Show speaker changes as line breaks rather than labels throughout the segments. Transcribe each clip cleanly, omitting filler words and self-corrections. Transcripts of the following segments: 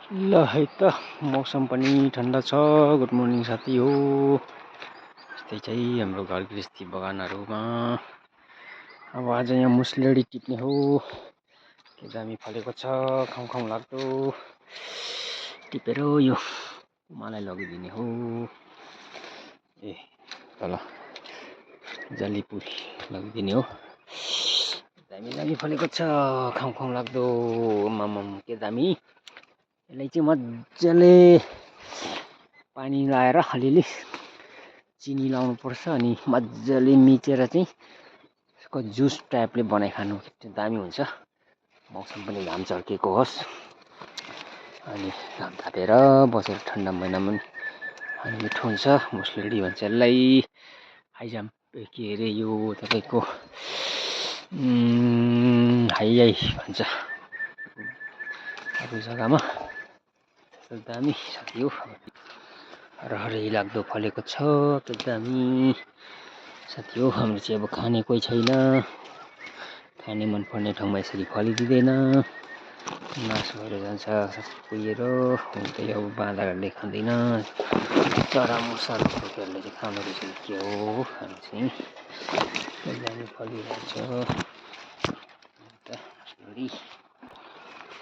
ल है त मौसम पनि ठन्डा छ। गुड मर्निङ साथी हो। यस्तै चाहिँ हाम्रो घर गृहस्थी बगानहरूमा अब आज यहाँ मुसलेडी टिप्ने हो। के दामी फलेको छ, खाउँ खाउँ लाग्दो। टिपेर यो मलाई लगिदिने हो। ए तल जालीपुर लगिदिने हो। दामी दामी फलेको छ, खाउँ खाउँ लाग्दो। मामम के दामी। यसलाई चाहिँ मजाले पानी लाएर अलिअलि चिनी लाउनु पर्छ अनि मजाले मिचेर चाहिँ यसको जुस टाइपले बनाइ खानु दामी हुन्छ। मौसम पनि घाम चर्केको होस् अनि घाम तापेर बसेर ठन्डा महिनामा अनि मिठो हुन्छ। मुसलेडी भन्छ यसलाई। हाइजाम के अरे यो तपाईँको हाइयाई भन्छ अरू जग्गामा। दामी साथी हो। हरहरै लाग्दो फलेको छ, दामी साथी हो। हाम्रो चाहिँ अब खाने कोही छैन, खाने मनपर्ने ठाउँमा यसरी फलिदिँदैन, नाश भएर जान्छ कुहिएर। त्यही अब बाँदरहरूले खाँदैन, चरा मुसाहरूले चाहिँ खाँदो रहेछ के हो। हामी चाहिँ दामी फलिरहेछ।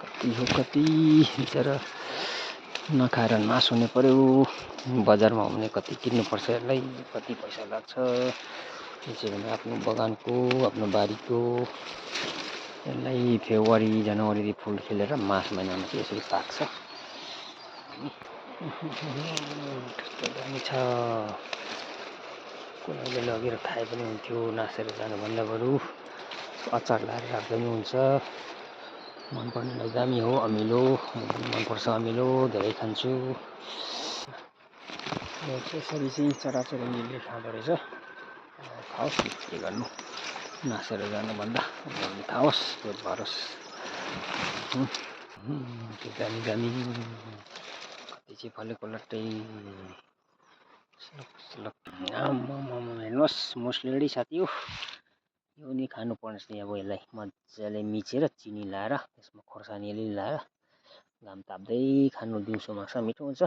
कति हो कति बिचरा नखाएर नाश हुने पर्यो। बजारमा हो भने कति किन्नुपर्छ यसलाई, कति पैसा लाग्छ। त्यो चाहिँ भने आफ्नो बगानको आफ्नो बारीको यसलाई फेब्रुअरी जनवरी फुल खिलेर मार्च महिनामा चाहिँ यसरी पाक्छ। दामी छ। कुनैले लगेर खाए पनि हुन्थ्यो, नासेर जानुभन्दा बरु अचार लाएर राख्दा पनि हुन्छ। मनपर्नेलाई दामी हो। अमिलो मनपर्छ, अमिलो धेरै खान्छु। यसरी चाहिँ चराचुरुङ्गीले खाँदो रहेछ। खाओस् के गर्नु, नासेर जानुभन्दा खाओस् पेट भरोस्। त्यो दामी दामी कति चाहिँ फलेको लट्टै। हेर्नुहोस् मुसलेडी साथी हो। यो नि खानुपर्ने चाहिँ अब यसलाई मजाले मिचेर चिनी लाएर त्यसमा खोर्सानी अलिअलि लाएर घाम ताप्दै खानु दिउँसो माछा मिठो हुन्छ।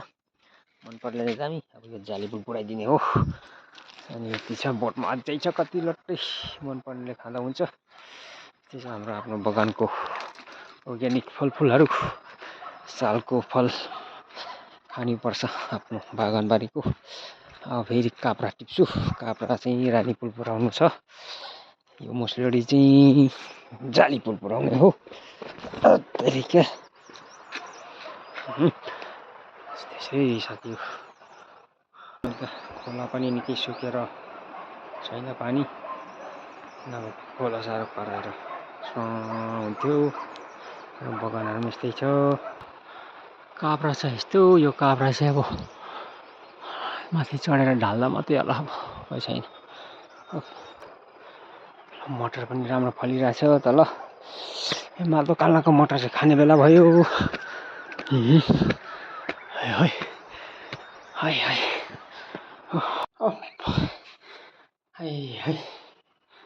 मनपर्नेले दामी। अब यो जालीपुर पुऱ्याइदिने हो। अनि यति छ, बोटमा अझै छ कति लट्टै। मनपर्नेले खाँदा हुन्छ। त्यही छ हाम्रो आफ्नो बगानको अर्ग्यानिक फलफुलहरू। सालको फल खानुपर्छ आफ्नो बागानबारीको। अब फेरि काप्रा टिप्छु। काप्रा चाहिँ रानीपुल पुऱ्याउनु छ। यो मुसलेडी चाहिँ जालीपुर पुऱ्याउने हो। तरिका त्यसै साथी हो। खोला पनि निकै सुकेर छैन पानी, नभए खोला साह्रो कराएर हुन्थ्यो। बगानहरू पनि यस्तै छ। काप्रा छ यस्तो। यो काप्रा चाहिँ अब माथि चढेर ढाल्दा मात्रै होला, अब कोही छैन। मटर पनि राम्रो फलिरहेछ तल। मालको काल्नाको मटर चाहिँ खाने बेला भयो। हाय हाय हाय हाय।